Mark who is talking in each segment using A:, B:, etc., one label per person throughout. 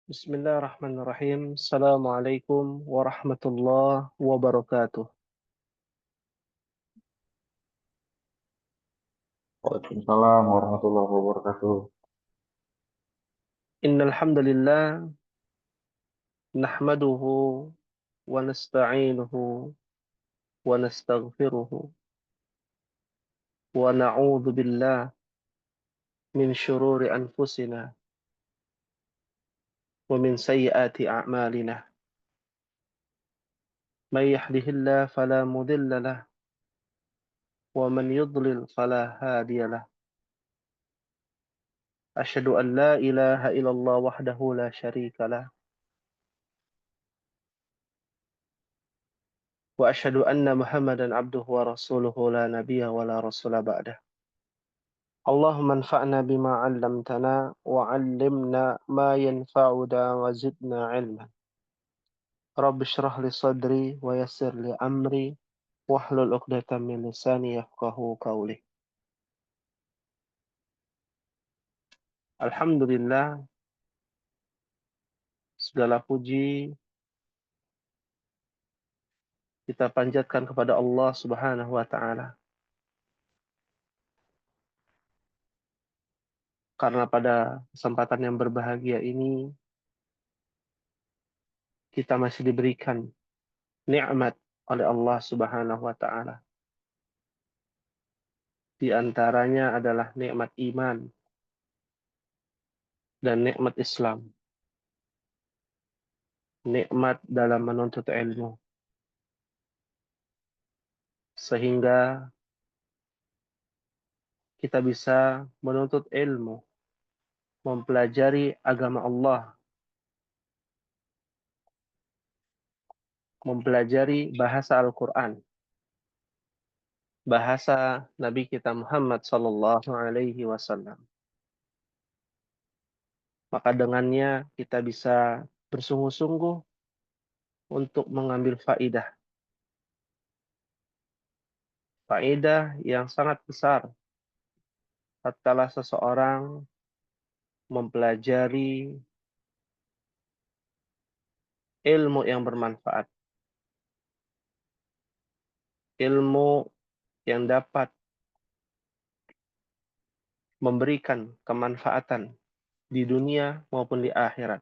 A: Bismillahirrahmanirrahim. Assalamualaikum warahmatullahi wabarakatuh.
B: Waalaikumsalam warahmatullahi wabarakatuh.
A: Innal hamdalillah nahmaduhu wa nasta'inuhu wa nastaghfiruhu wa na'udzu billah min shururi anfusina wa min sayyiati a'malina. May yahdihillahu fala mudilla lahu wa man yudlil fala hadiya lahu. Asyhadu an la ilaha illallah wahdahu la syarika lahu wa asyhadu anna Muhammadan abduhu wa rasuluhu la nabiyya wa la rasula ba'dah. اللهم انفعنا بما علمتنا وعلمنا ما ينفعنا وزدنا علما رب اشرح لي صدري ويسر لي أمري واحلل عقدة من لساني يفقه قولي. Alhamdulillah, segala puji kita panjatkan kepada Allah Subhanahu wa taala karena pada kesempatan yang berbahagia ini kita masih diberikan nikmat oleh Allah Subhanahu wa taala. Di antaranya adalah nikmat iman dan nikmat Islam, nikmat dalam menuntut ilmu, sehingga kita bisa menuntut ilmu, mempelajari agama Allah, mempelajari bahasa Al-Quran, bahasa Nabi kita Muhammad Sallallahu Alaihi Wasallam. Maka dengannya kita bisa bersungguh-sungguh untuk mengambil faidah yang sangat besar tatkala seseorang mempelajari ilmu yang bermanfaat, ilmu yang dapat memberikan kemanfaatan di dunia maupun di akhirat.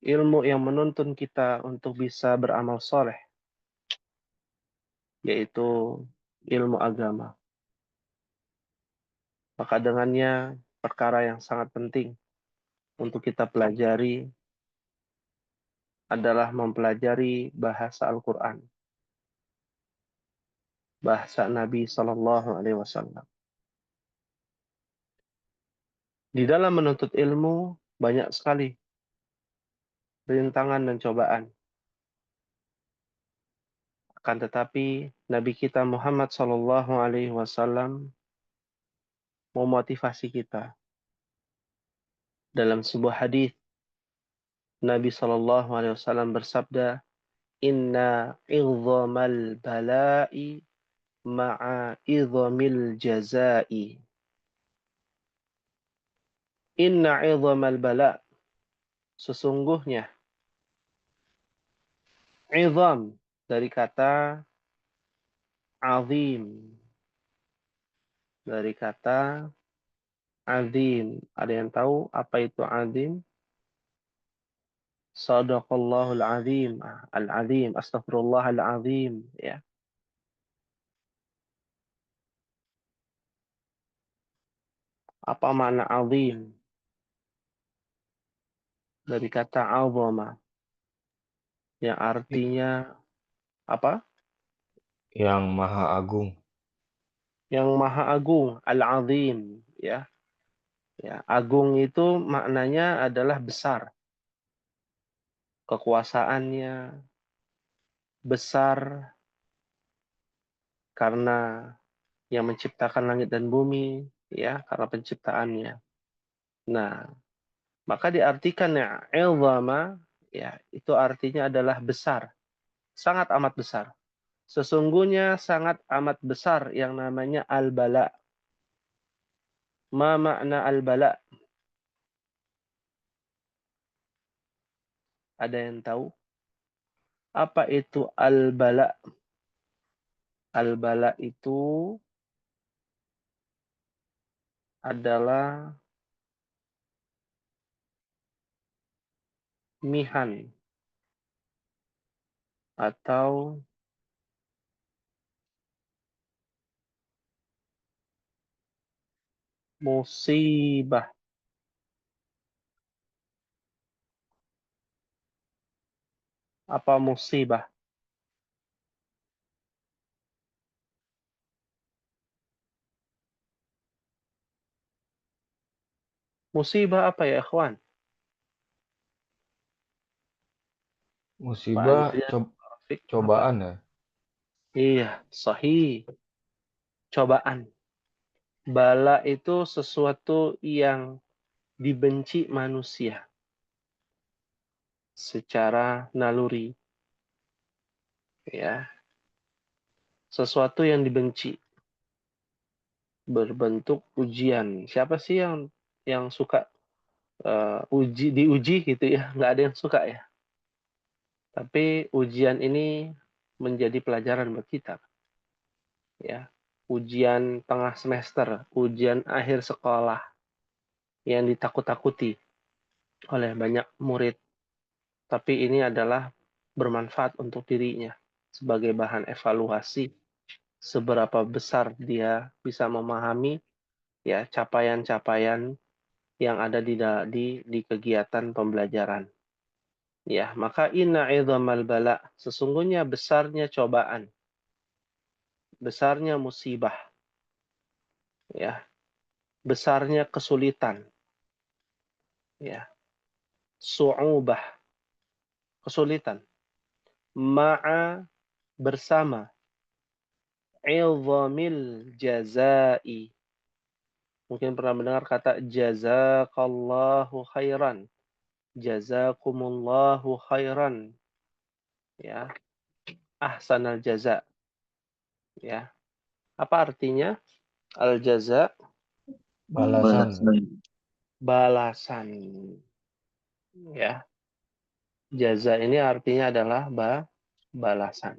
A: Ilmu yang menuntun kita untuk bisa beramal soleh, yaitu ilmu agama. Maka dengannya perkara yang sangat penting untuk kita pelajari adalah mempelajari bahasa Al-Quran, bahasa Nabi Sallallahu Alaihi Wasallam. Di dalam menuntut ilmu banyak sekali rintangan dan cobaan. Akan tetapi Nabi kita Muhammad Sallallahu Alaihi Wasallam memotivasi kita dalam sebuah hadis. Nabi Sallallahu Alaihi Wasallam bersabda, Inna idhamal bala'i ma'a idhamil jazai. Inna idhamal bala' sesungguhnya idham dari kata azim, dari kata azim. Ada yang tahu apa itu azim? Sadaqallahul azim, al-azim, astaghfirullahal azim, ya. Apa makna azim? Dari kata azama, yang artinya apa?
B: Yang Maha Agung.
A: Yang maha agung, al-azim, ya. Ya, agung itu maknanya adalah besar. Kekuasaannya besar karena yang menciptakan langit dan bumi, ya, karena penciptaannya. Nah, maka diartikan ya, ilzama, ya, itu artinya adalah besar, sangat amat besar. Sesungguhnya sangat amat besar yang namanya al-bala, Ma makna al-bala? Ada yang tahu? Apa itu al-bala? Al-bala itu adalah mihan atau musibah. Apa musibah? Musibah apa ya, ikhwan? Pak
B: Musibah
A: Adrian, Taufik, apa?
B: cobaan ya.
A: Iya, sahih. Cobaan. Bala itu sesuatu yang dibenci manusia secara naluri, ya. Sesuatu yang dibenci berbentuk ujian. Siapa sih yang suka diuji gitu ya? Nggak ada yang suka ya. Tapi ujian ini menjadi pelajaran buat kita, ya. Ujian tengah semester, ujian akhir sekolah yang ditakut-takuti oleh banyak murid. Tapi ini adalah bermanfaat untuk dirinya sebagai bahan evaluasi seberapa besar dia bisa memahami ya capaian-capaian yang ada di kegiatan pembelajaran. Ya, maka inna idzamal bala, sesungguhnya besarnya cobaan, besarnya musibah, ya, besarnya kesulitan, ya, su'ubah, kesulitan, ma'a bersama, idhamil jazai. Mungkin pernah mendengar kata jazakallahu khairan, jazakumullahu khairan, ya, ahsanal jaza, ya. Apa artinya? Al jaza,
B: Balasan.
A: balasan, ya. Jaza ini artinya adalah balasan,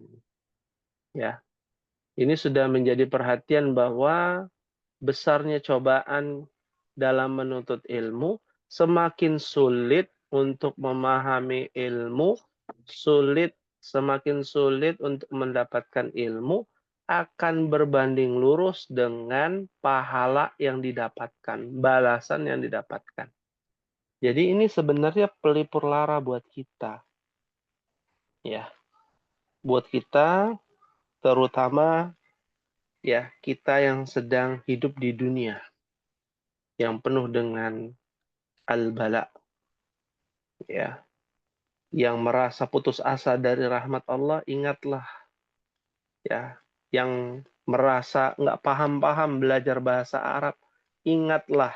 A: ya. Ini sudah menjadi perhatian bahwa besarnya cobaan dalam menuntut ilmu, semakin sulit untuk memahami ilmu, semakin sulit untuk mendapatkan ilmu, akan berbanding lurus dengan pahala yang didapatkan, balasan yang didapatkan. Jadi ini sebenarnya pelipur lara buat kita, ya, buat kita terutama ya kita yang sedang hidup di dunia yang penuh dengan al-bala, ya, yang merasa putus asa dari rahmat Allah, ingatlah, ya, yang merasa nggak paham-paham belajar bahasa Arab, ingatlah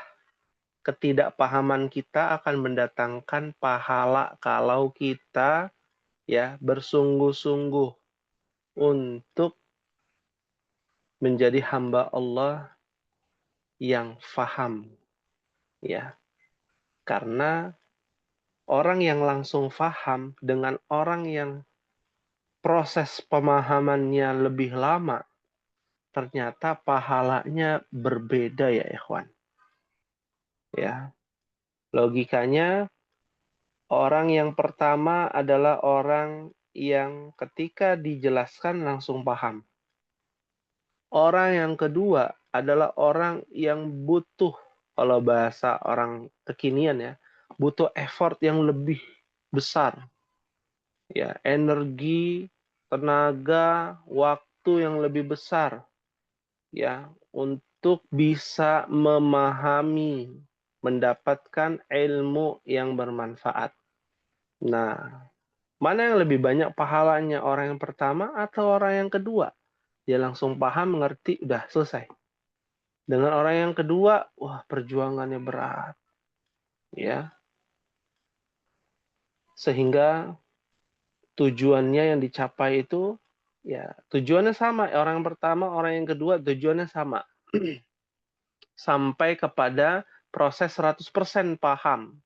A: ketidakpahaman kita akan mendatangkan pahala kalau kita ya bersungguh-sungguh untuk menjadi hamba Allah yang faham, ya, karena orang yang langsung faham dengan orang yang proses pemahamannya lebih lama, ternyata pahalanya berbeda ya ikhwan. Ya, logikanya orang yang pertama adalah orang yang ketika dijelaskan langsung paham. Orang yang kedua adalah orang yang butuh, kalau bahasa orang kekinian ya, butuh effort yang lebih besar. Ya, energi, tenaga, waktu yang lebih besar ya untuk bisa memahami, mendapatkan ilmu yang bermanfaat. Nah, mana yang lebih banyak pahalanya, orang yang pertama atau orang yang kedua? Dia langsung paham, mengerti, udah selesai. Dengan orang yang kedua, wah perjuangannya berat, ya, sehingga tujuannya yang dicapai itu ya tujuannya sama. Orang yang pertama, orang yang kedua tujuannya sama. sampai kepada proses 100% paham.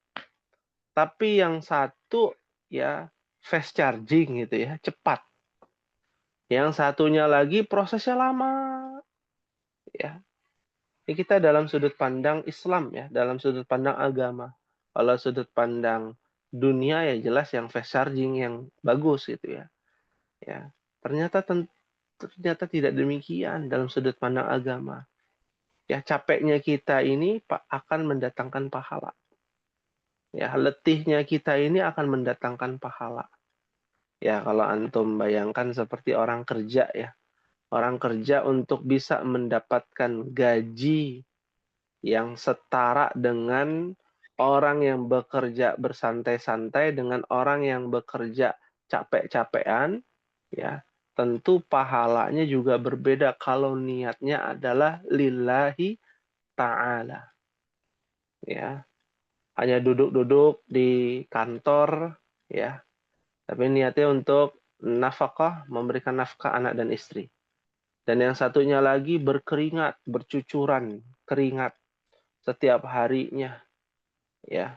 A: Tapi yang satu ya fast charging gitu ya, cepat. Yang satunya lagi prosesnya lama ya. Ini kita dalam sudut pandang Islam ya, dalam sudut pandang agama. Kalau sudut pandang dunia ya jelas yang fast charging yang bagus gitu ya. Ya. Ternyata tidak demikian dalam sudut pandang agama. Ya, capeknya kita ini akan mendatangkan pahala. Ya, letihnya kita ini akan mendatangkan pahala. Ya, kalau antum bayangkan seperti orang kerja ya. Orang kerja untuk bisa mendapatkan gaji yang setara dengan orang yang bekerja bersantai-santai dengan orang yang bekerja capek-capean, ya, tentu pahalanya juga berbeda kalau niatnya adalah lillahi ta'ala. Ya, hanya duduk-duduk di kantor, ya, tapi niatnya untuk nafkah, memberikan nafkah anak dan istri. Dan yang satunya lagi berkeringat, bercucuran keringat setiap harinya, ya.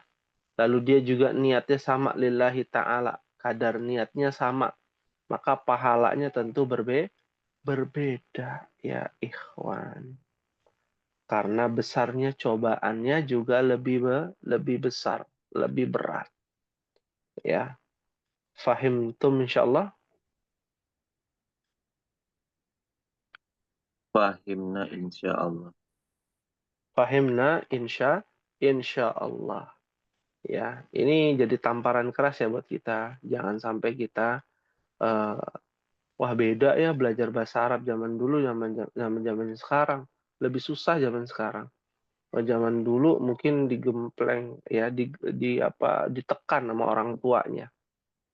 A: Lalu dia juga niatnya sama lillahi ta'ala, kadar niatnya sama, maka pahalanya tentu berbeda ya ikhwan. Karena besarnya cobaannya juga lebih besar, lebih berat. Ya, fahimtum insyaallah.
B: Fahimna insyaallah.
A: Fahimna insyaallah. Ya, ini jadi tamparan keras ya buat kita. Jangan sampai kita uh, wah beda ya belajar bahasa Arab zaman dulu zaman sekarang. Lebih susah zaman sekarang. Kalau zaman dulu mungkin digempleng ya ditekan sama orang tuanya.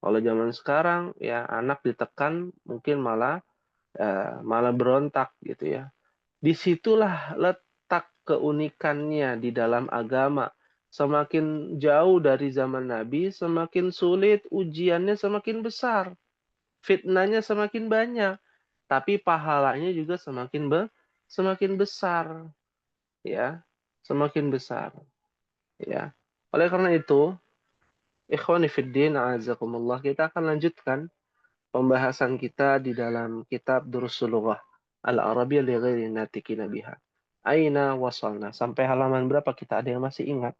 A: Kalau zaman sekarang ya anak ditekan mungkin malah berontak gitu ya. Disitulah letak keunikannya di dalam agama. Semakin jauh dari zaman Nabi, semakin sulit ujiannya semakin besar. Fitnahnya semakin banyak. Tapi pahalanya juga semakin besar. Ya, semakin besar. Ya. Oleh karena itu, ikhwani fiddin, a'azakumullah, kita akan lanjutkan pembahasan kita di dalam kitab Durusul Lughah Al-Arabiyyah li ghairi natikina biha. Aina wasalna. Sampai halaman berapa kita? Ada yang masih ingat?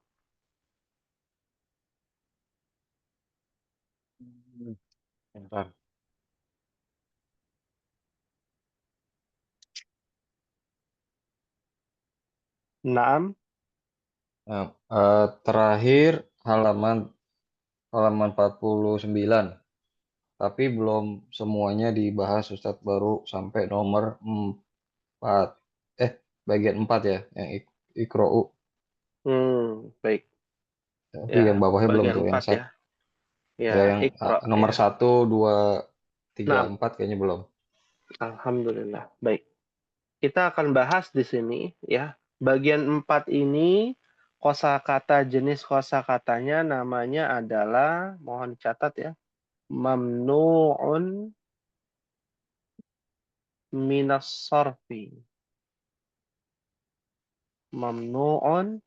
B: Bentar.
A: Naam.
B: Nah, terakhir halaman halaman 49. Tapi belum semuanya dibahas Ustadz, baru sampai nomor 4. Bagian 4 ya, yang Iqra'u.
A: Baik.
B: Tapi
A: Ya,
B: yang bawahnya belum
A: bagian
B: tuh,
A: 4 ya.
B: ya
A: Ya,
B: yang
A: Iqra
B: nomor
A: ya.
B: 1, 2, 3,
A: Naam.
B: 4 kayaknya belum.
A: Alhamdulillah. Baik. Kita akan bahas di sini ya. Bagian 4 ini kosakata jenis kosakatanya namanya adalah mohon dicatat ya. Mamnu'un minas sarfi. Mamnu'un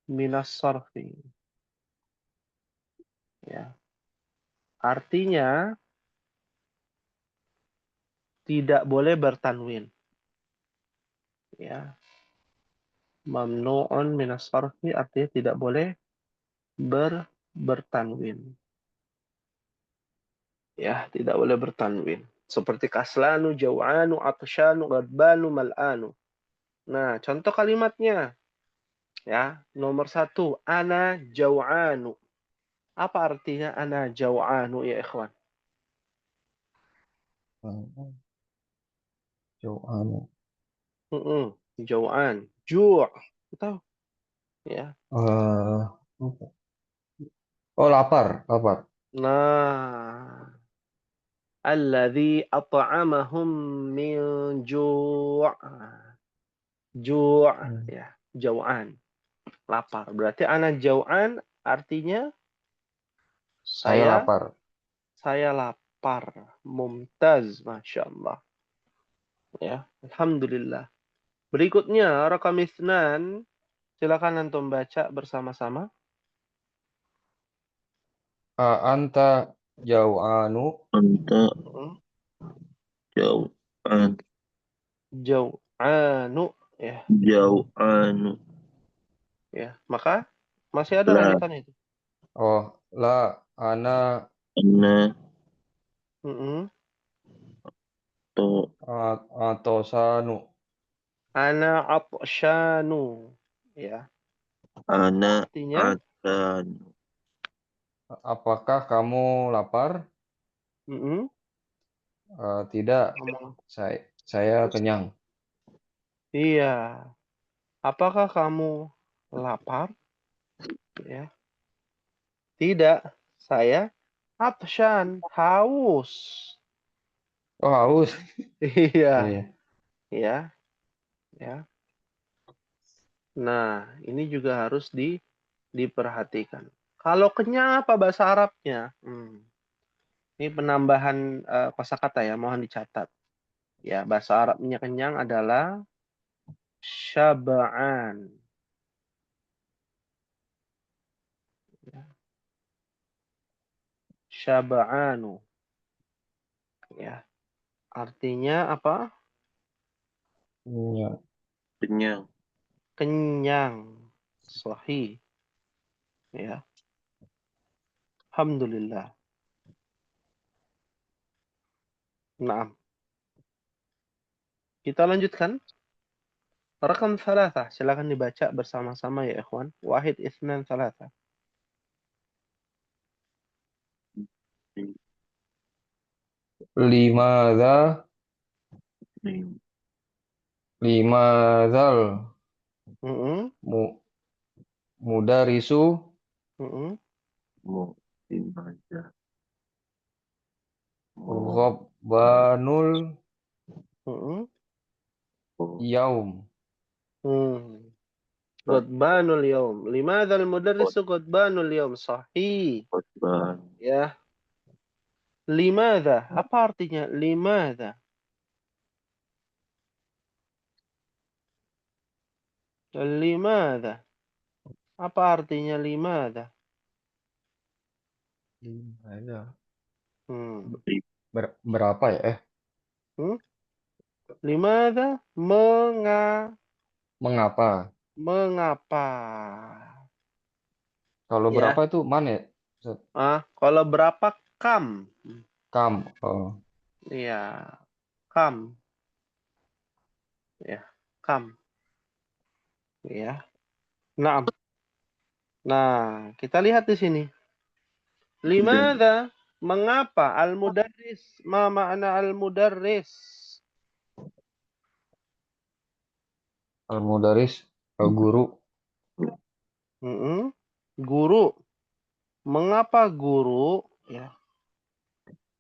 A: minas sarfi. Ya. Artinya tidak boleh bertanwin. Ya. Mamnu'un minas sarfi artinya tidak boleh bertanwin. Ya, tidak boleh bertanwin. Seperti kaslanu, jaw'anu, atsyanu, ghadbanu, mal'anu. Nah, contoh kalimatnya. Ya, nomor 1, ana jaw'anu. Apa artinya ana jaw'anu ya ikhwan?
B: Jauh anu.
A: Jaw'an. Ju'. Tahu? Ya.
B: Eh, oh, lapar, lapar.
A: Nah, alladzi at'amahum min ju'. Ju'
B: Hmm.
A: ya, jau'an. Lapar. Berarti ana jau'an artinya
B: Saya
A: saya
B: lapar.
A: saya lapar. Mumtaz, Masya Allah. Ya, Alhamdulillah. Berikutnya, rakam isnan. Silakan antum baca bersama-sama.
B: Anta jau'anu.
C: Anta
A: Mm.
C: jau'an.
A: Jau'anu. Ya,
C: Jau'anu.
A: ya. Maka masih ada
C: La.
A: lanjutan itu.
B: Oh, la ana
C: Anna.
A: Mm-mm.
C: To.
B: atosanu.
A: Ana atsyanu. Ya,
C: Ana.
A: artinya
C: Atan.
B: Apakah kamu lapar?
A: mm-mm.
B: Tidak,
A: Ngomong.
B: saya kenyang.
A: Iya. Apakah kamu lapar? Ya. Tidak. Saya atsyan, haus.
B: Oh, haus.
A: Iya,
B: Iya.
A: ya, ya. Nah, ini juga harus diperhatikan. Kalau kenyang apa bahasa Arabnya? Ini penambahan kosakata ya, mohon dicatat. Ya, bahasa Arabnya kenyang adalah syaba'an. Ya, syaba'anu. Ya, artinya apa?
B: Iya.
C: Kenyang.
A: Kenyang. Sahih. Ya, alhamdulillah. Nah, kita lanjutkan. Rakam thalatha. Silakan dibaca bersama-sama ya, ikhwan. Wahid, isnan, thalatha.
B: Limadza limadzal
A: Mm-mm,
B: mu, mudarisu
A: mm-mm,
C: Mau dibaca. Mau.
B: ghobbanul
A: mm-mm.
B: yaum.
A: Hmm. غضبان اليوم لماذا المدرس غضبان اليوم صحيح
C: Khotbah.
A: ya لماذا apa artinya لماذا لماذا apa artinya لماذا
B: Limadza.
A: hmm.
B: Berapa ya?
A: Hmm? لماذا
B: Mengapa?
A: mengapa
B: Kalau berapa
A: ya
B: itu mana ya? Ustaz?
A: kalau berapa kam
B: Kam. Oh.
A: ya kam ya kam ya nah kita lihat di sini
C: Dan
A: Limada? Mengapa? Al-mudarris. Ma makna al-mudarris?
B: Al-mudaris. Guru.
A: Mm-mm. Guru. Mengapa guru? Ya,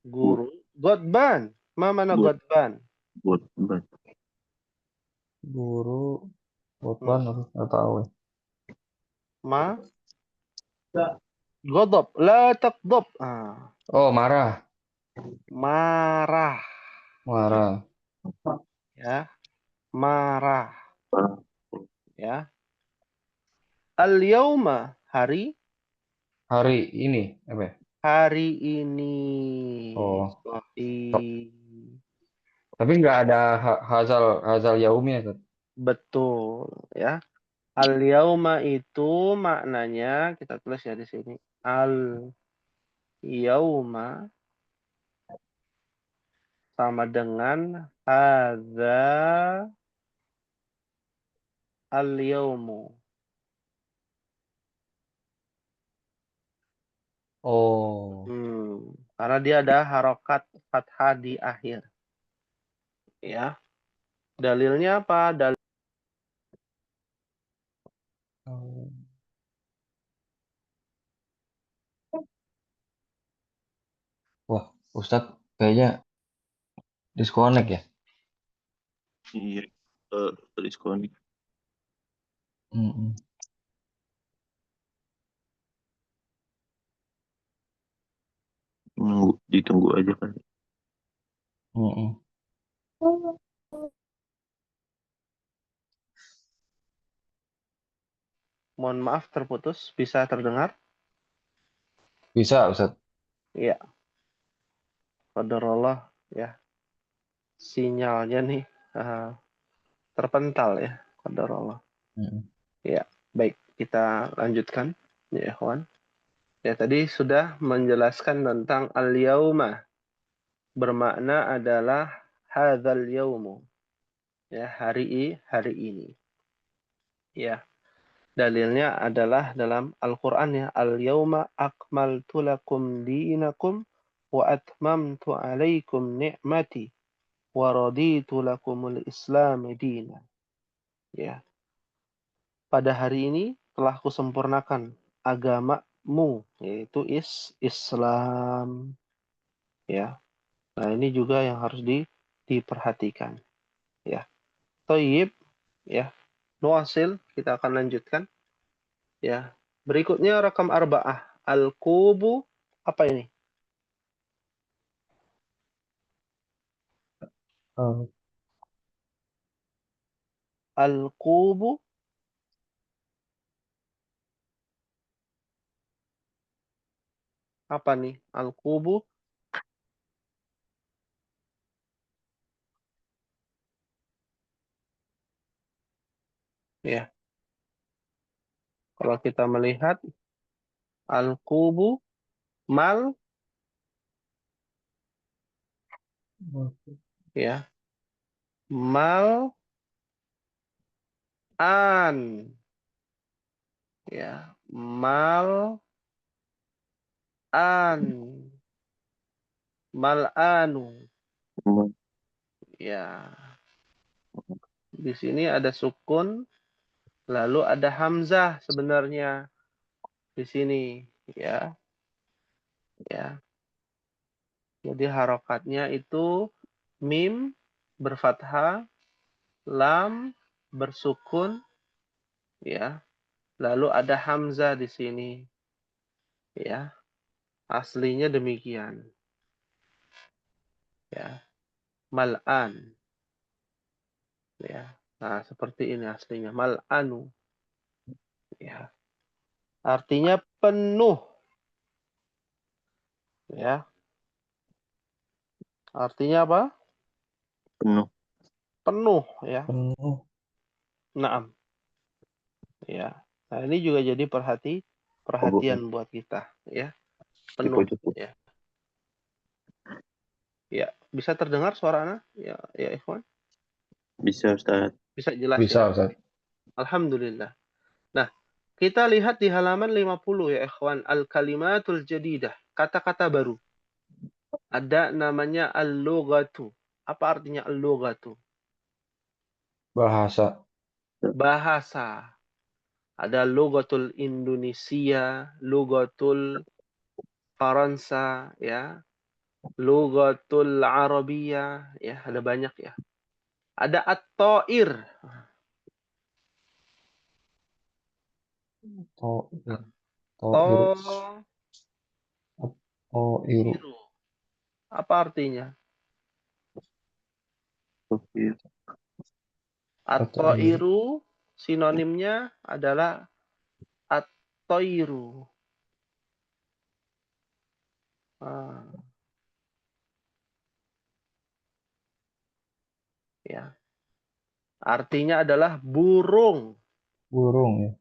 C: buat
A: guru. Godban. Ma mana
C: buat
A: godban?
C: buat baca.
B: Guru.
A: Hmm.
B: Khotban aku nggak tahu ya.
A: Ma. Godob. La takdob.
B: Oh, marah.
A: Marah.
B: Marah.
A: Ya. Marah.
C: Apa?
A: Ya. Al-yawma. Hari.
B: Hari ini. Apa ya?
A: Hari ini.
B: Oh. Ta-
A: Sahih.
B: Tapi nggak ada hazal hazal yaumnya Ustaz.
A: Betul. Ya. Al-yauma itu maknanya kita tulis ya di sini. Al-yauma sama dengan hadza al-yaumu.
B: Oh.
A: Karena dia ada harokat fathah di akhir. Ya. Dalilnya apa?
B: Oh. Wah, Ustadz kayaknya disconnect ya.
C: Iya. Diskon.
B: Mm-mm.
C: Ditunggu aja kan.
B: Mm-mm.
A: Mohon maaf terputus. Bisa terdengar?
B: Bisa, Ustaz.
A: Iya. Qadarullah ya. Sinyalnya nih terpental ya. Qadarullah.
B: Mm.
A: Ya, baik. Kita lanjutkan ya, ikhwan. Ya, tadi sudah menjelaskan tentang al-yauma. Bermakna adalah hadzal yaumu. Ya, hari ini. Ya, dalilnya adalah dalam Al-Qur'an ya, al-yauma akmaltu lakum dinakum wa atmamtu alaikum ni'mati wa raditu lakumul Islam dina. Ya, pada hari ini telah kusempurnakan agamamu, yaitu Islam. Ya, nah ini juga yang harus diperhatikan. Ya, Toyib, ya, Nuasil, kita akan lanjutkan. Ya, berikutnya rakam arba'ah. Al-kubu, apa ini?
B: Oh,
A: Al-kubu, apa nih? Al-kubu, ya. Kalau kita melihat al-kubu, mal, ya, mal, an, ya, mal, an, mal, anu, ya. Di sini ada sukun, lalu ada hamzah sebenarnya di sini, ya, ya. Jadi harokatnya itu mim berfathah, lam bersukun, ya. Lalu ada hamzah di sini, ya. Aslinya demikian, ya. Mal'an, ya. Nah, seperti ini aslinya, mal'anu, ya. Artinya penuh, ya. Artinya apa?
C: Penuh.
A: Penuh, ya.
B: penuh.
A: Naam, ya. Nah, ini juga jadi perhatian buat kita, ya. Penuh,
C: Cukup.
A: ya. Ya, bisa terdengar suara Ana? Ya, ya, Ikhwan.
C: Bisa, Ustaz.
A: Bisa jelas
B: Bisa,
A: ya.
B: Ustaz.
A: Alhamdulillah. Nah, kita lihat di halaman 50 ya, Ikhwan. Al-kalimatul jadidah. Kata-kata baru. Ada namanya al-lughatu. Apa artinya al-lughatu?
B: Bahasa.
A: Bahasa. Ada lughatul Indonesia, lughatul Faransa, ya, lughatul Arabia, ya, ada banyak ya. Ada at-ta'ir.
B: Toir. Toir.
A: To
B: Toiru.
A: Iru. Apa artinya?
C: Tauhid.
B: Toiru.
A: At-Toiru sinonimnya adalah at-toiru. Ah, ya. Artinya adalah burung.
B: Burung ya.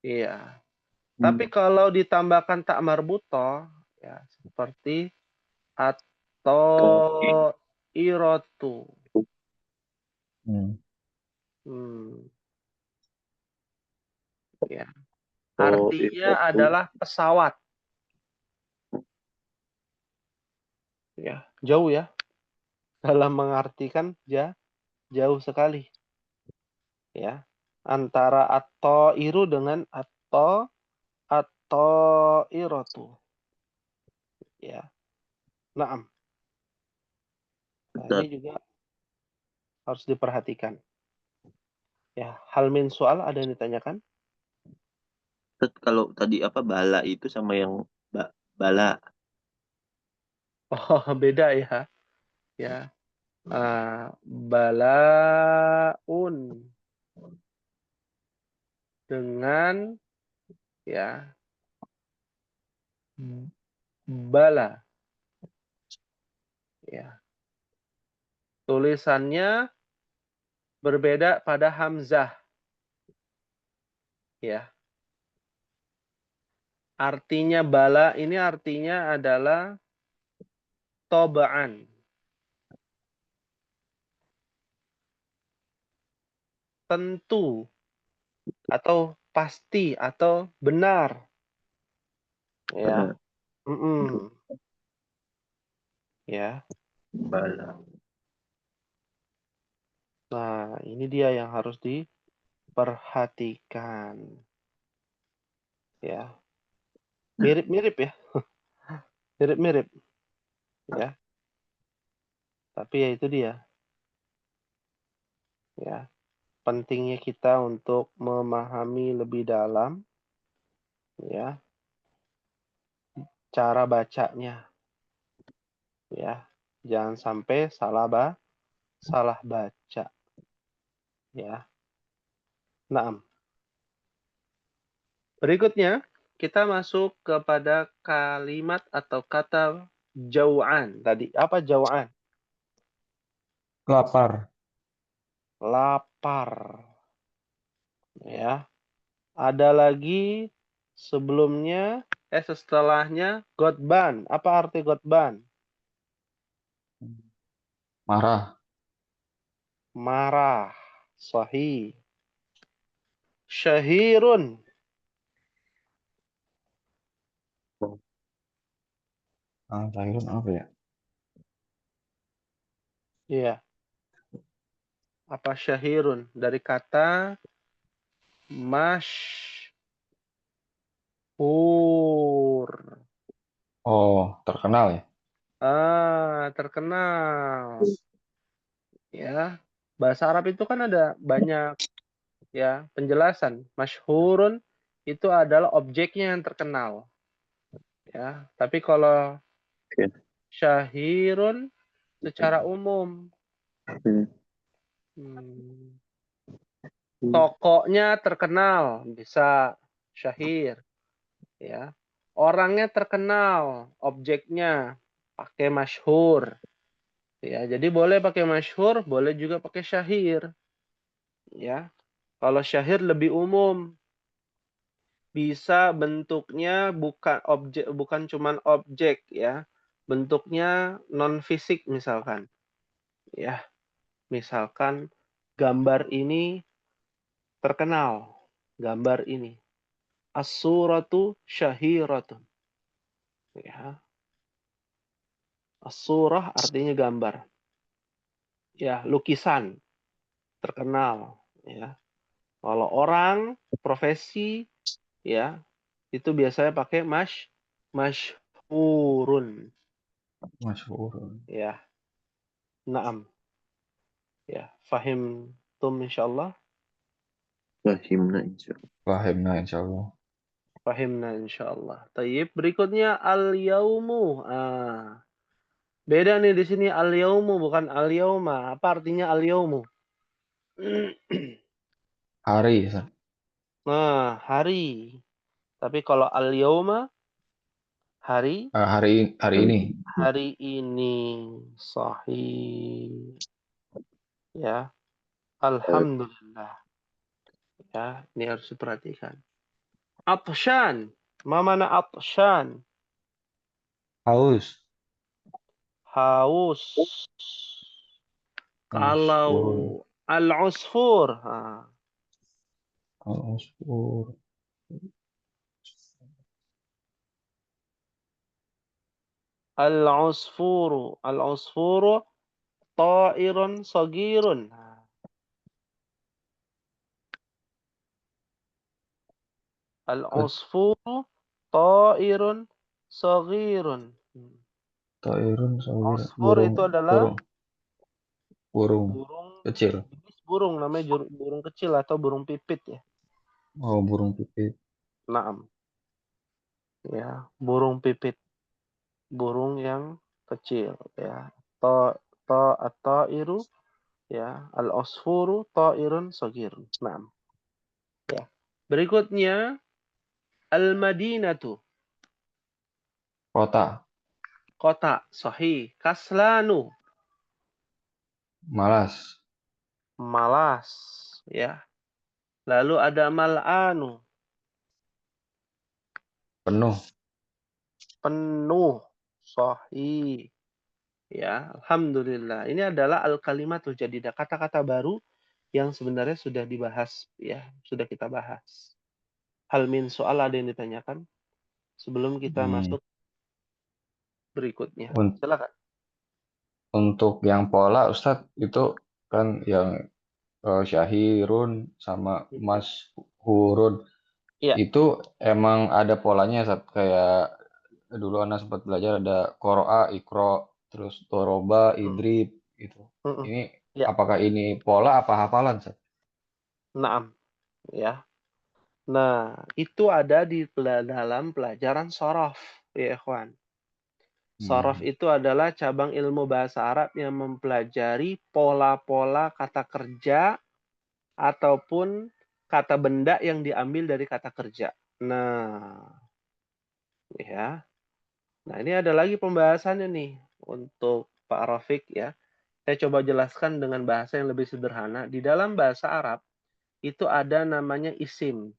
A: Iya. Tapi kalau ditambahkan tak marbuto, ya seperti
C: Tauhid.
A: at-toirotu.
B: Hmm.
A: Hmm, ya.
C: Tauhid.
A: Artinya adalah pesawat. Ya, jauh ya. Dalam mengartikan jauh sekali. Ya, antara at-toiru dengan at-toiratu. Ya, naam. Nah, ini
C: Ustaz,
A: juga harus diperhatikan. Ya, hal min soal ada yang ditanyakan?
C: Ustaz, kalau tadi apa bala itu sama yang bala.
A: Oh, beda ya. Ya, balaun dengan ya. Bala, ya. Tulisannya berbeda pada hamzah, ya. Artinya bala ini artinya adalah tobaan, tentu, atau pasti, atau benar, ya. Ya.
C: Bala.
A: Nah, ini dia yang harus diperhatikan. Ya. Mirip-mirip ya. Mirip-mirip. Ya. Tapi ya itu dia. Ya. Pentingnya kita untuk memahami lebih dalam ya cara bacanya. Ya. Jangan sampai salah baca. Ya. Nah, berikutnya kita masuk kepada kalimat atau kata jau'an tadi. Apa jau'an?
B: Lapar.
A: Lapar. Ya. Ada lagi sebelumnya, setelahnya godban. Apa arti godban?
B: Marah.
A: Marah. Sahih. Syahirun.
B: Syahirun apa ya?
A: Iya. Apa syahirun? Dari kata masyhur.
B: Oh, terkenal ya?
A: Terkenal. Ya. Bahasa Arab itu kan ada banyak ya penjelasan. Masyhurun itu adalah objeknya yang terkenal. Ya, tapi kalau
C: Oke.
A: syahirun secara umum.
C: Hmm.
A: Tokonya terkenal, bisa syahir. Ya. Orangnya terkenal, objeknya pakai masyhur. Ya, jadi boleh pakai masyhur, boleh juga pakai syahir. Ya. Kalau syahir lebih umum, bisa bentuknya bukan cuman objek ya. Bentuknya non fisik misalkan. Ya, misalkan gambar ini terkenal. Gambar ini. As-suratu syahiratun. Ya. As-surah artinya gambar. Ya, lukisan terkenal. Ya. Kalau orang, profesi, ya, itu biasanya pakai masyhurun.
B: Masyhur.
A: Ya, naam. Ya, fahim tum insyaallah.
C: Fahimna insyaallah.
B: Fahimna insyaallah.
A: Fahimna insyaallah. Tayyib, berikutnya al-yaumu. Beda nih di sini al-yaumu bukan al-yauma. Apa artinya al-yaumu?
B: Hari ya.
A: Nah, hari. Tapi kalau al-yauma hari
B: Hari ini.
A: hari ini sahih. Ya, alhamdulillah. Ya, ini harus diperhatikan. Atshan. Ma mana atshan?
B: Haus.
A: Haus. Kalau
B: Usfur.
A: al-usfur,
B: Usfur.
A: al-usfuru ta'irun sagirun. Al-usfuru ta'irun sagirun.
B: Tairun sawir.
A: Usfur
B: Burung.
A: itu adalah
B: Burung. Burung.
A: burung
B: Kecil.
A: jenis burung, namanya burung kecil atau burung pipit ya.
B: Oh, burung pipit.
A: Naam. Ya, burung pipit. Burung yang kecil ya. At-ta'iru ya, al-usfuru ta'irun sagirun. Naam. Ya. Berikutnya Al-Madinatu.
B: Kota.
A: Kota. Sahih. Kaslanu.
B: Malas.
A: Malas. Ya. Lalu ada mal'anu.
B: Penuh.
A: Penuh. Sahih. Ya, alhamdulillah. Ini adalah al-kalimatul jadidah, kata-kata baru yang sebenarnya sudah dibahas, ya, sudah kita bahas. Hal min soal ada yang ditanyakan sebelum kita masuk berikutnya. Silakan.
B: Untuk yang pola Ustadz itu kan yang syahirun sama mashhurun
A: Iya.
B: itu emang ada polanya Ustadz. Kayak dulu anak sempat belajar ada qoro'a, ikro, terus doroba, idrib gitu. Ini
A: Ya,
B: apakah ini pola apa hafalan Ustadz?
A: naam. Ya. Nah, itu ada di dalam pelajaran sorof, ya ikhwan. Sorof itu adalah cabang ilmu bahasa Arab yang mempelajari pola-pola kata kerja ataupun kata benda yang diambil dari kata kerja. Nah, ya. Nah, ini ada lagi pembahasannya nih untuk Pak Rafiq ya. Saya coba jelaskan dengan bahasa yang lebih sederhana. Di dalam bahasa Arab itu ada namanya isim,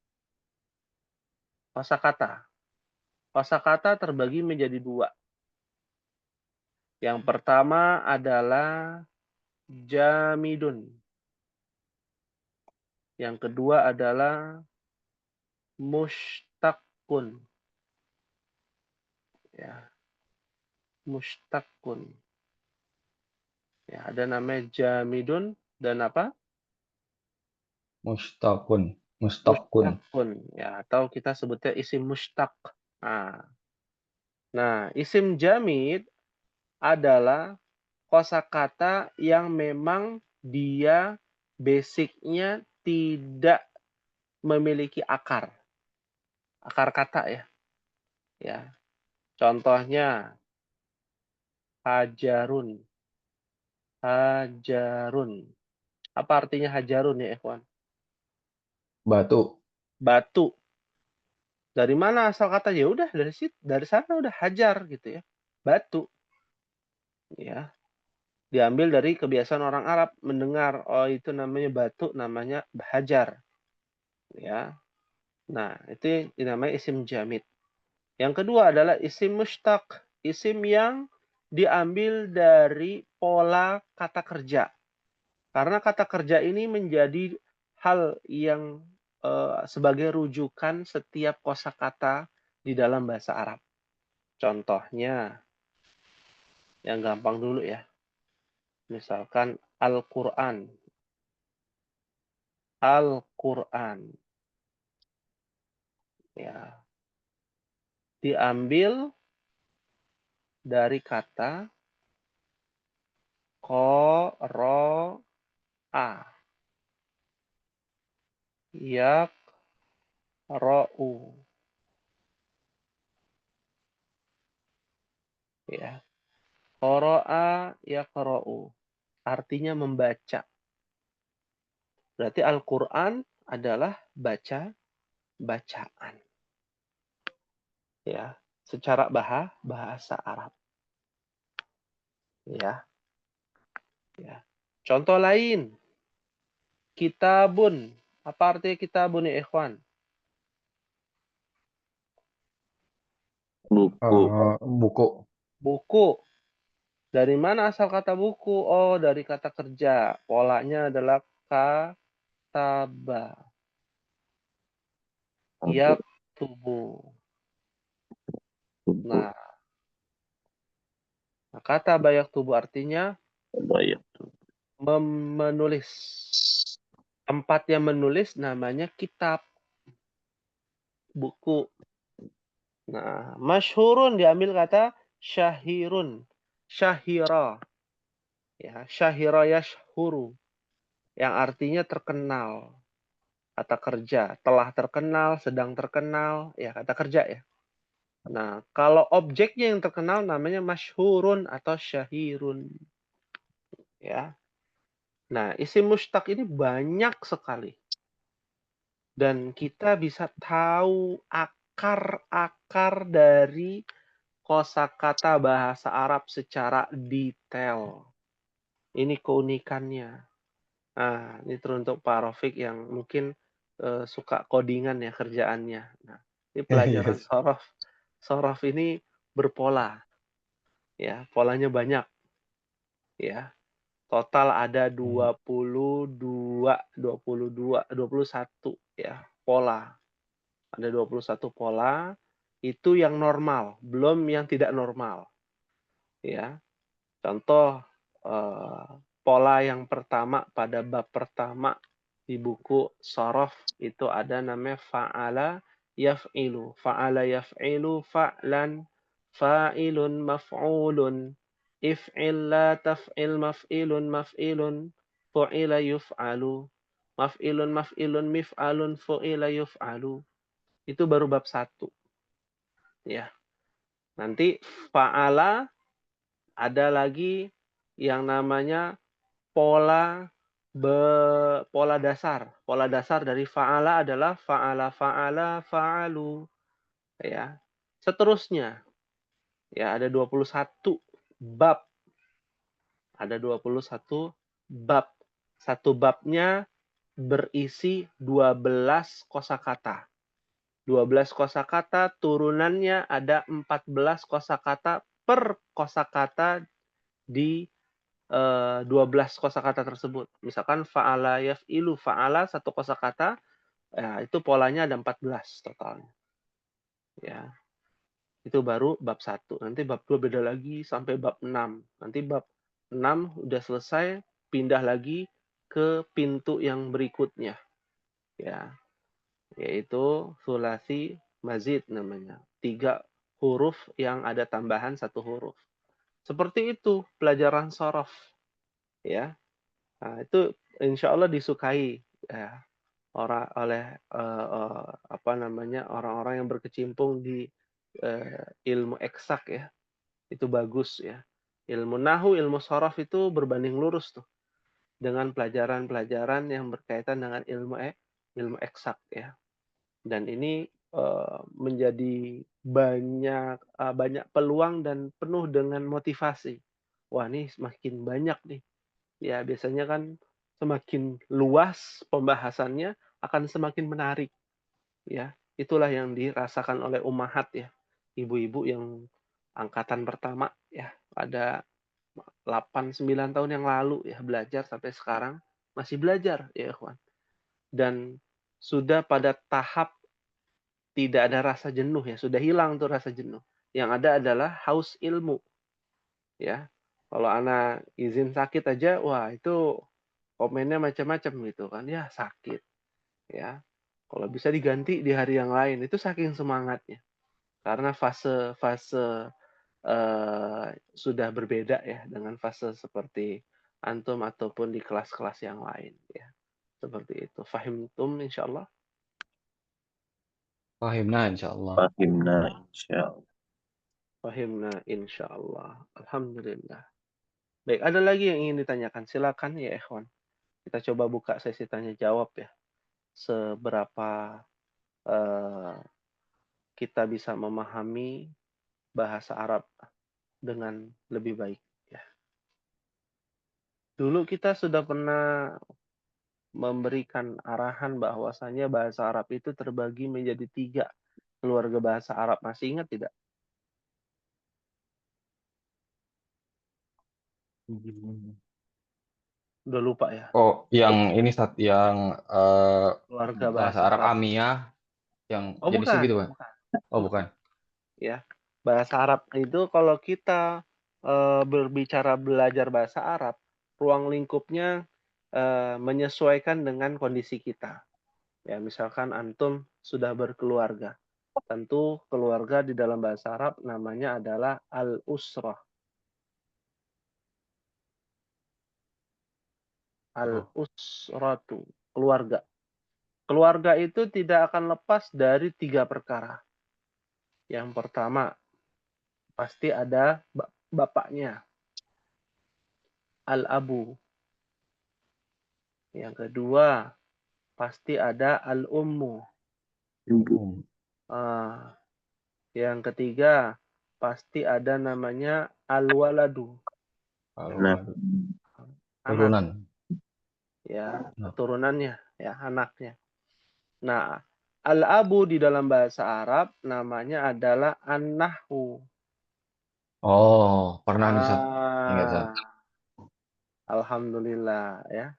A: kosakata. Kosakata terbagi menjadi dua. Yang pertama adalah jamidun. Yang kedua adalah mushtaqun. Ya, mushtaqun. Ya, ada namanya jamidun dan apa?
B: Mustaqun.
A: Mushtaqun. Ya, atau kita sebutnya isim mushtaq. Nah, isim jamid adalah kosakata yang memang dia basicnya tidak memiliki akar. Akar kata ya. Ya. Contohnya hajarun. Hajarun. Apa artinya hajarun ya, ikhwan?
B: Batu.
A: Batu. Dari mana asal kata? Ya udah dari situ, dari sana udah hajar gitu ya. Batu. Ya. Diambil dari kebiasaan orang Arab mendengar, oh itu namanya batu, namanya hajar. Ya. Nah, itu dinamai isim jamid. Yang kedua adalah isim mushtaq, isim yang diambil dari pola kata kerja. Karena kata kerja ini menjadi hal yang sebagai rujukan setiap kosakata di dalam bahasa Arab. Contohnya, yang gampang dulu ya. Misalkan Al-Quran. Al-Quran. Ya. Diambil dari kata qara'a. Yaqra'u. Ya. Qara'a yaqra'u. Artinya membaca. Berarti Al-Quran adalah bacaan. Ya. Secara bahasa Arab. Ya. Ya. Contoh lain. Kitabun. Apa artinya kitabun ya ikhwan?
C: Buku.
B: Buku.
A: Buku. Dari mana asal kata buku? Oh, dari kata kerja. Polanya adalah kataba. Yaktubu. Nah, kata bayak tubuh artinya
C: Baik.
A: menulis. Tempat yang menulis namanya kitab. Buku. Nah, masyhurun diambil kata syahirun. Syahira. Ya, syahira yashhuru. Yang artinya terkenal. Kata kerja. Telah terkenal, sedang terkenal. Ya, kata kerja ya. Nah, kalau objeknya yang terkenal namanya masyhurun atau syahirun. Ya. Nah, isim mushtaq ini banyak sekali. Dan kita bisa tahu akar-akar dari kosakata bahasa Arab secara detail. Ini keunikannya. Nah, ini teruntuk Pak Rafiq yang mungkin suka codingan ya kerjaannya. Nah, ini pelajaran
B: Yes.
A: sorof. Sorof ini berpola, ya, polanya banyak, ya. Total ada 21 ya pola. Ada 21 pola, itu yang normal, belum yang tidak normal. Ya. Contoh pola yang pertama pada bab pertama di buku Shorof itu ada namanya fa'ala yaf'ilu. Fa'ala yaf'ilu fa'lan fa'ilun maf'ulun. If'il la taf'il maf'ilun maf'ilun. Fu'ila yuf'alu. Maf'ilun maf'ilun mif'alun fu'ila yuf'alu. Itu baru bab 1. Ya. Nanti fa'ala ada lagi yang namanya pola dasar. Pola dasar dari fa'ala adalah fa'ala fa'ala fa'alu. Ya. Seterusnya. Ya, ada 21 bab. Ada 21 bab. Satu babnya berisi 12 kosakata. 12 kosakata, turunannya ada 14 kosakata per kosakata di 12 kosakata tersebut. Misalkan fa'ala yaf'ilu, fa'ala satu kosakata, ya itu polanya ada 14 totalnya. Ya. Itu baru bab 1. Nanti bab 2 beda lagi sampai bab 6. Nanti bab 6 udah selesai, pindah lagi ke pintu yang berikutnya. Ya. Yaitu sulasi mazid namanya. 3 huruf yang ada tambahan 1 huruf. Seperti itu pelajaran sorof. Ya. Nah, itu insya Allah disukai ya, oleh orang-orang yang berkecimpung di ilmu eksak ya. Itu bagus ya. Ilmu nahu, ilmu sorof itu berbanding lurus tuh dengan pelajaran-pelajaran yang berkaitan dengan ilmu eksak ya. Dan ini menjadi banyak peluang dan penuh dengan motivasi. Wah, ini semakin banyak nih. Ya, biasanya kan semakin luas pembahasannya akan semakin menarik. Ya, itulah yang dirasakan oleh ummahat ya. Ibu-ibu yang angkatan pertama ya, ada 8-9 tahun yang lalu ya belajar sampai sekarang masih belajar ya, ikhwan. Dan sudah pada tahap tidak ada rasa jenuh ya, sudah hilang tuh rasa jenuh. Yang ada adalah haus ilmu. Ya. Kalau anak izin sakit aja, wah itu komennya macam-macam gitu kan. Ya, sakit. Ya. Kalau bisa diganti di hari yang lain, itu saking semangatnya. Karena fase sudah berbeda ya dengan fase seperti antum ataupun di kelas-kelas yang lain ya. Seperti itu. Fahimtum insyaallah.
B: Fahimna insyaallah.
C: Fahimna insyaallah.
A: Fahimna insyaallah. Alhamdulillah. Baik, ada lagi yang ingin ditanyakan? Silakan ya, ikhwan. Kita coba buka sesi tanya jawab ya. Seberapa kita bisa memahami bahasa Arab dengan lebih baik ya. Dulu kita sudah pernah memberikan arahan bahwasanya bahasa Arab itu terbagi menjadi 3 keluarga bahasa Arab. Masih ingat tidak? Udah lupa ya?
B: Oh, yang ini yang
A: Keluarga
B: bahasa
A: bahasa
B: Arab
A: Arab.
B: Amiyah yang
A: Oh,
B: jenisnya
A: bukan.
B: gitu kan? Oh, bukan.
A: Ya. Bahasa Arab itu kalau kita berbicara belajar bahasa Arab, ruang lingkupnya menyesuaikan dengan kondisi kita. Ya, misalkan antum sudah berkeluarga. Tentu keluarga di dalam bahasa Arab namanya adalah al-usrah.
B: Oh.
A: Al-usratu, keluarga. Keluarga itu tidak akan lepas dari 3 perkara. Yang pertama, pasti ada bapaknya, al-abu. Yang kedua, pasti ada al-ummu.
C: Ibu.
A: Ah, yang ketiga, pasti ada namanya al-waladu,
B: Kalau
C: Nah,
A: anak,
B: turunan.
A: ya,
B: Nah.
A: keturunannya, ya, anaknya. Nah, al-abu di dalam bahasa Arab namanya adalah an-nahwu.
B: Oh, pernah nih, Sat. Ingat, Sat.
A: Ah, alhamdulillah, ya.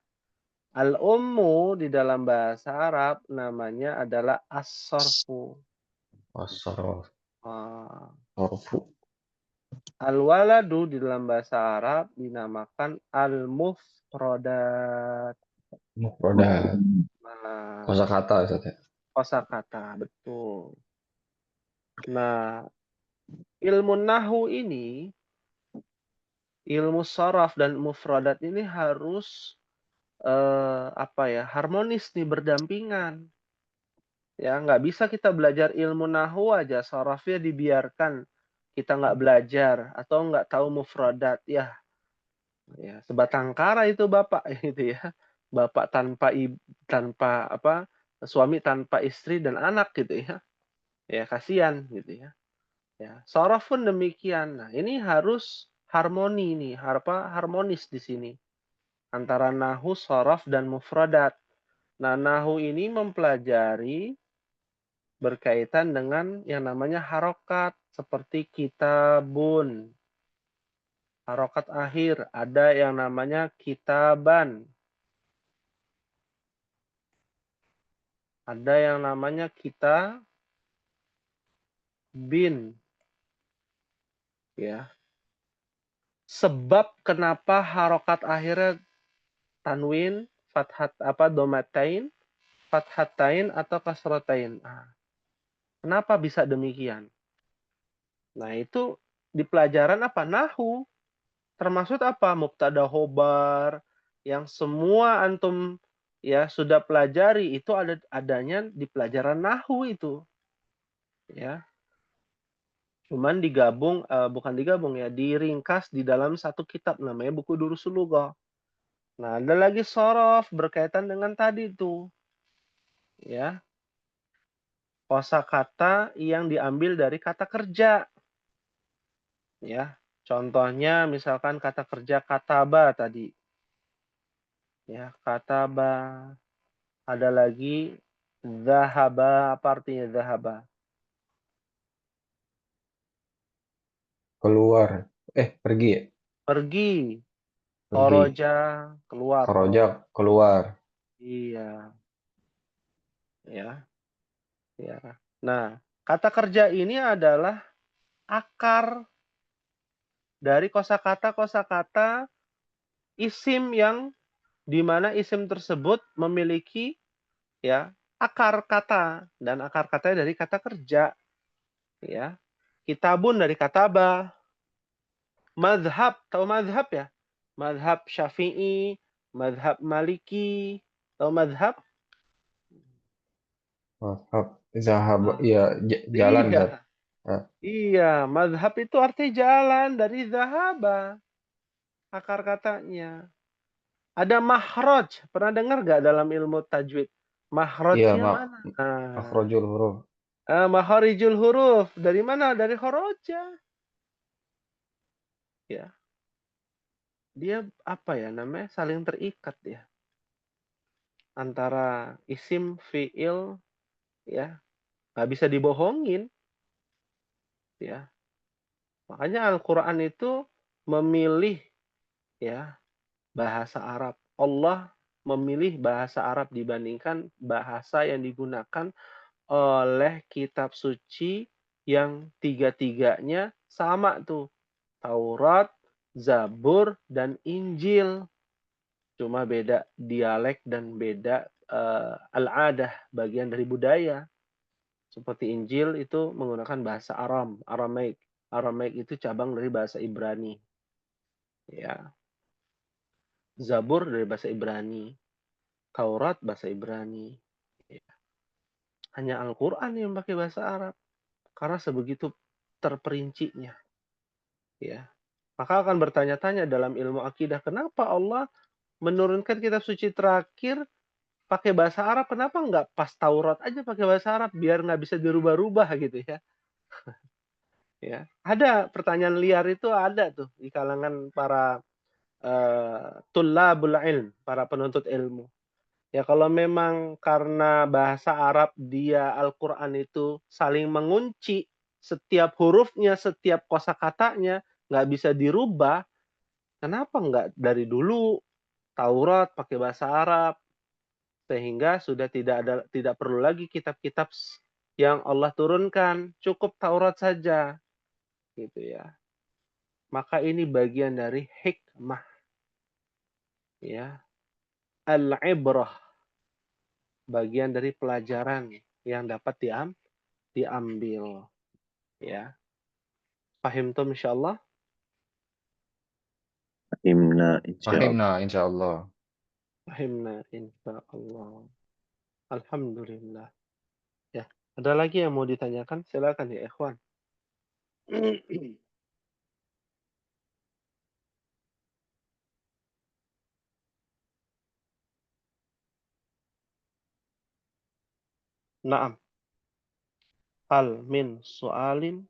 A: Al-ummu di dalam bahasa Arab namanya adalah as-sorfu.
B: Wasorofu.
A: Ah, al-waladu di dalam bahasa Arab dinamakan al-mufradat.
B: Mufradat.
A: Nah,
B: Kosakata, Sat, ya.
A: kosakata, betul. Nah, ilmu nahu ini, ilmu saraf dan mufradat ini harus harmonis nih, berdampingan. Ya, nggak bisa kita belajar ilmu nahu aja, sarafnya dibiarkan kita nggak belajar atau nggak tahu mufradat. Ya, sebatang kara itu bapak gitu ya. Bapak tanpa suami tanpa istri dan anak gitu ya. Ya kasihan gitu ya. Ya, saraf pun demikian. Nah, ini harus harmoni nih, harmonis di sini antara nahu, saraf dan mufradat. Nah, nahu ini mempelajari berkaitan dengan yang namanya harokat seperti kitabun. Harokat akhir ada yang namanya kitaban. Ada yang namanya kita bin, ya. Sebab kenapa harokat akhirnya tanwin, domatain, fathatain atau kasrotain. Nah, kenapa bisa demikian? Nah, itu di pelajaran apa? Nahu. Termasuk apa? Mubtada khobar yang semua antum ya sudah pelajari itu adanya di pelajaran nahu itu. Ya. Cuman bukan digabung ya, diringkas di dalam satu kitab namanya buku Durusul Lughah. Nah, ada lagi sorof berkaitan dengan tadi itu. Ya. Kosakata yang diambil dari kata kerja. Ya. Contohnya misalkan kata kerja kataba tadi. Ya, kataba. Ada lagi zahaba, apa artinya zahaba?
B: Keluar. Pergi ya?
A: Pergi.
B: Pergi.
A: Khoroja, keluar.
B: Khoroja, keluar.
A: Iya, ya, ya. Nah, kata kerja ini adalah akar dari kosakata isim yang di mana isim tersebut memiliki ya akar kata dan akar katanya dari kata kerja, ya. Kitabun dari kataba. Madhab, tahu madhab ya? Madhab Syafi'i, madhab Maliki, tahu madhab?
B: Wahab. Zahab.
A: Ah,
B: Iya, jalan, Sat.
A: iya,
B: Ah,
A: iya. Madhab itu artinya jalan dari zahaba, akar katanya. Ada mahraj, pernah dengar nggak dalam ilmu tajwid?
B: iya,
A: Mahrajnya mana? Nah,
B: makhrojul huruf.
A: maharijul huruf. Dari mana? Dari khoroja. Ya, dia apa ya namanya? Saling terikat ya. Antara isim, fiil, ya. Nggak bisa dibohongin. Ya, makanya Al-Quran itu memilih ya bahasa Arab. Allah memilih bahasa Arab dibandingkan bahasa yang digunakan oleh kitab suci yang tiga-tiganya sama tuh. Taurat, Zabur, dan Injil. Cuma beda dialek dan beda al-adah, bagian dari budaya. Seperti Injil itu menggunakan bahasa Aramaik. Aramaik itu cabang dari bahasa Ibrani. Ya. Zabur dari bahasa Ibrani. Taurat bahasa Ibrani. Ya. Hanya Al-Quran yang pakai bahasa Arab. Karena sebegitu terperincinya. Ya. Maka akan bertanya-tanya dalam ilmu akidah, kenapa Allah menurunkan kitab suci terakhir pakai bahasa Arab, kenapa nggak pas Taurat aja pakai bahasa Arab biar nggak bisa dirubah-rubah gitu ya. Ya, ada pertanyaan liar itu ada tuh di kalangan para tullabul ilm, para penuntut ilmu. Ya kalau memang karena bahasa Arab dia Al-Qur'an itu saling mengunci, setiap hurufnya, setiap kosakatanya nggak bisa dirubah, kenapa nggak dari dulu Taurat pakai bahasa Arab? Sehingga sudah tidak perlu lagi kitab-kitab yang Allah turunkan, cukup Taurat saja, gitu ya. Maka ini bagian dari hikmah, ya, al-ibrah, bagian dari pelajaran yang dapat diambil, ya. Fahimtum insyaallah?
C: Fahimna insyaallah.
B: Fahimna insyaallah.
A: Fahimna insyaallah. Alhamdulillah. Ya, ada lagi yang mau ditanyakan? Silakan ya, ikhwan. Naam. Hal min su'alin?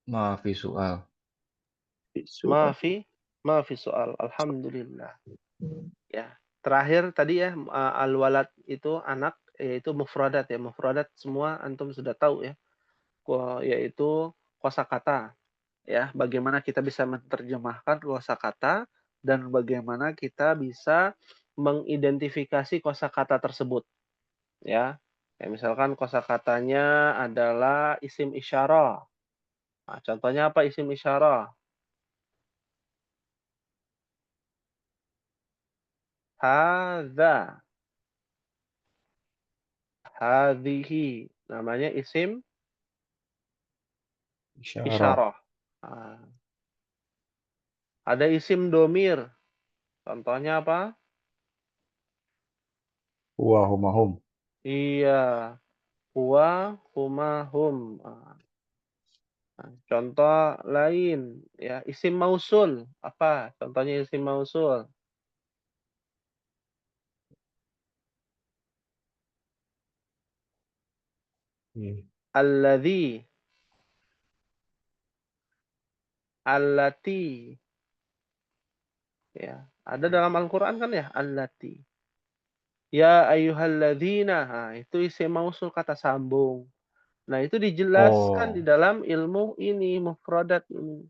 B: Maafi soal.
C: Visual.
A: Maafi soal. Alhamdulillah. Ya. Terakhir tadi ya, al-walad itu anak, yaitu mufradat ya. Mufradat semua antum sudah tahu ya. Yaitu kosakata. Ya, bagaimana kita bisa menerjemahkan kosakata dan bagaimana kita bisa mengidentifikasi kosakata tersebut. Ya. Kayak misalkan kosakatanya adalah isim isyarah. Nah, contohnya apa isim isyarah? Hadza, hadhihi. Namanya isim
B: Isyarah.
A: isyarah. Nah, ada isim domir. Contohnya apa?
B: Huwa huma hum.
A: Iya, huwa, huma, hum. Nah, contoh lain, ya isim mausul. Apa? Contohnya isim mausul. Alladhi, allati. Ya, ada dalam Al-Qur'an kan ya, allati. Ya ayyuhalladzina. Nah, itu isim mausul kata sambung. Nah, itu dijelaskan di
B: Oh.
A: dalam ilmu ini, mufradat ini.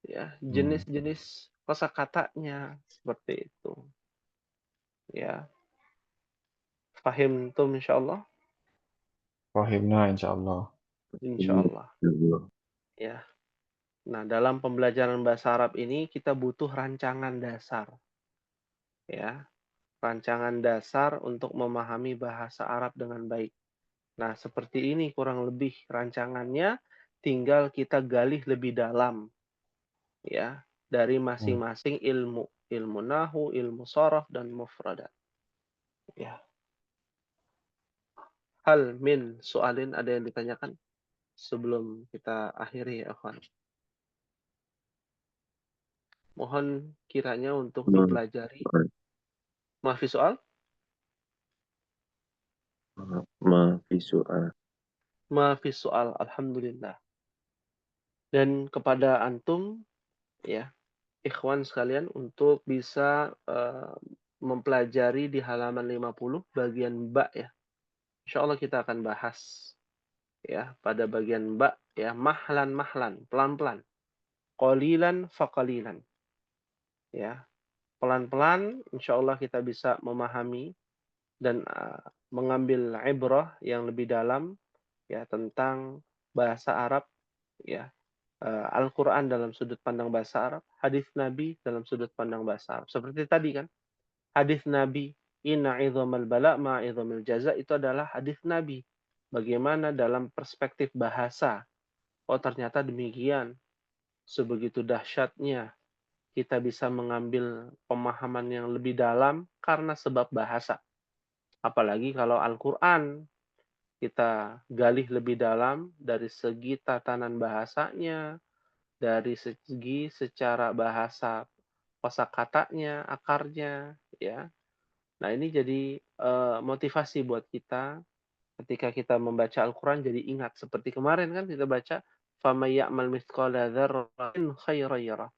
A: Ya,
B: Hmm.
A: jenis-jenis kosakatanya seperti itu. Ya, fahimtum insyaallah?
B: Fahimna insyaallah.
A: Insyaallah.
C: Insyaallah.
A: Ya. Nah, dalam pembelajaran bahasa Arab ini kita butuh rancangan dasar. Ya, rancangan dasar untuk memahami bahasa Arab dengan baik. Nah, seperti ini kurang lebih rancangannya, tinggal kita galih lebih dalam ya dari
B: Hmm.
A: masing-masing ilmu, ilmu nahu, ilmu sorof dan mufradat. Ya. Hal min soalin ada yang ditanyakan sebelum kita akhiri ya, Ikhwan. Mohon kiranya untuk dipelajari. Maafi soal?
C: Maafi soal.
A: Maafi soal. Alhamdulillah. Dan kepada antum ya, ikhwan sekalian untuk bisa mempelajari di halaman 50 bagian ba ya. Insyaallah kita akan bahas ya pada bagian ba ya, mahlan pelan-pelan, qalilan faqalilan ya. Pelan-pelan insyaallah kita bisa memahami dan mengambil ibrah yang lebih dalam ya tentang bahasa Arab ya. Al-Qur'an dalam sudut pandang bahasa Arab, hadis Nabi dalam sudut pandang bahasa Arab. Seperti tadi kan, hadis Nabi, "Inna 'idhamal bala' ma'a 'idhamil jaza" itu adalah hadis Nabi. Bagaimana dalam perspektif bahasa. Oh, ternyata demikian. Sebegitu dahsyatnya kita bisa mengambil pemahaman yang lebih dalam karena sebab bahasa. Apalagi kalau Al-Qur'an kita galih lebih dalam dari segi tatanan bahasanya, dari segi secara bahasa kosakatanya, akarnya, ya. Nah, ini jadi motivasi buat kita ketika kita membaca Al-Quran jadi ingat. Seperti kemarin kan kita baca, فَمَن يَعْمَلْ مِثْقَالَ ذَرَّةٍ خَيْرًا يَرَهُ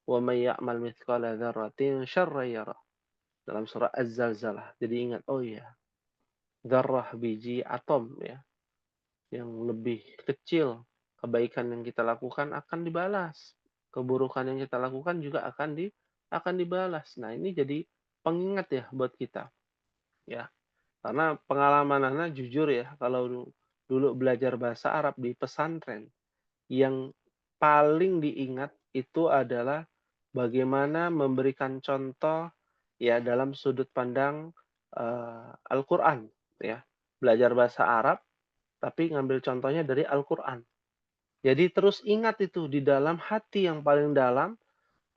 A: وَمَن يَعْمَلْ مِثْقَالَ ذَرَّةٍ شَرًّا يَرَهُ. Dalam surah Az-Zalzalah. Jadi ingat, oh iya, zarrah biji atom ya, yang lebih kecil, kebaikan yang kita lakukan akan dibalas. Keburukan yang kita lakukan juga akan dibalas. Nah, ini jadi pengingat ya buat kita. Ya, karena pengalaman Ana jujur ya, kalau dulu belajar bahasa Arab di pesantren, yang paling diingat itu adalah bagaimana memberikan contoh ya dalam sudut pandang Al-Qur'an ya. Belajar bahasa Arab tapi ngambil contohnya dari Al-Qur'an. Jadi terus ingat itu di dalam hati yang paling dalam,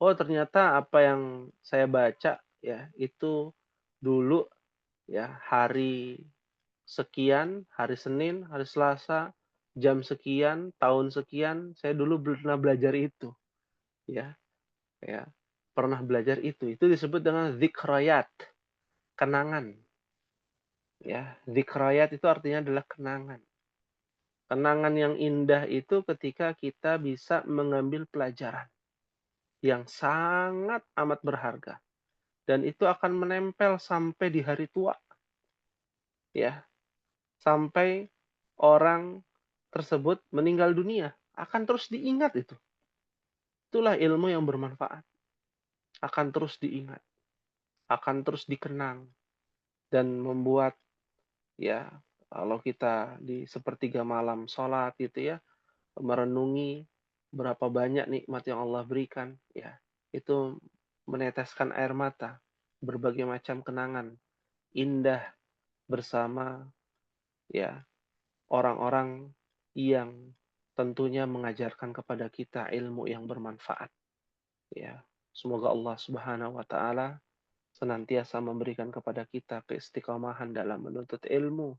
A: oh ternyata apa yang saya baca ya itu dulu ya hari sekian, hari Senin, hari Selasa, jam sekian, tahun sekian, saya dulu pernah belajar itu, ya, ya, pernah belajar itu. Itu disebut dengan dzikrayat, kenangan, ya. Dzikrayat itu artinya adalah kenangan. Kenangan yang indah itu ketika kita bisa mengambil pelajaran yang sangat amat berharga dan itu akan menempel sampai di hari tua, ya. Sampai orang tersebut meninggal dunia, akan terus diingat itu. Itulah ilmu yang bermanfaat. Akan terus diingat, akan terus dikenang dan membuat ya kalau kita di sepertiga malam sholat gitu ya, merenungi berapa banyak nikmat yang Allah berikan, ya itu meneteskan air mata, berbagai macam kenangan indah bersama ya orang-orang yang tentunya mengajarkan kepada kita ilmu yang bermanfaat. Ya, semoga Allah Subhanahu wa taala senantiasa memberikan kepada kita keistiqomahan dalam menuntut ilmu,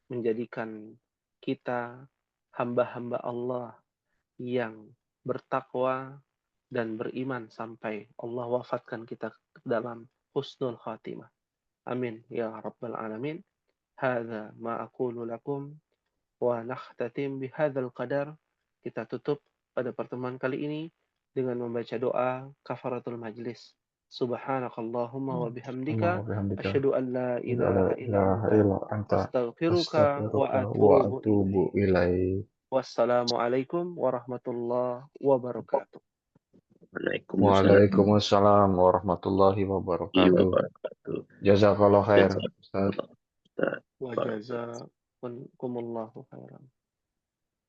A: menjadikan kita hamba-hamba Allah yang bertakwa dan beriman sampai Allah wafatkan kita dalam husnul khatimah. Amin ya rabbal alamin. Hadza ma aqulu lakum wa nakhtatim bihadzal qadar. Kita tutup pada pertemuan kali ini dengan membaca doa kafaratul majlis. Subhanakallahumma wa bihamdika
B: Alhamdulillah.
A: asyhadu an la
B: La
A: ilaha illa
B: ilaha
A: anta
B: illa anta
A: astaghfiruka wa
B: astaghfiruka wa
A: atubu
B: atubu
A: ilaik.
B: ilaik.
A: Wassalamualaikum warahmatullahi wabarakatuh.
C: Waalaikumsalam
B: Waalaikumsalam warahmatullahi
C: warahmatullahi
B: wabarakatuh.
C: wabarakatuh.
B: Jazakallah khair, Ustaz.
C: Jazakallah.
A: Wa jazakumullahu khairan.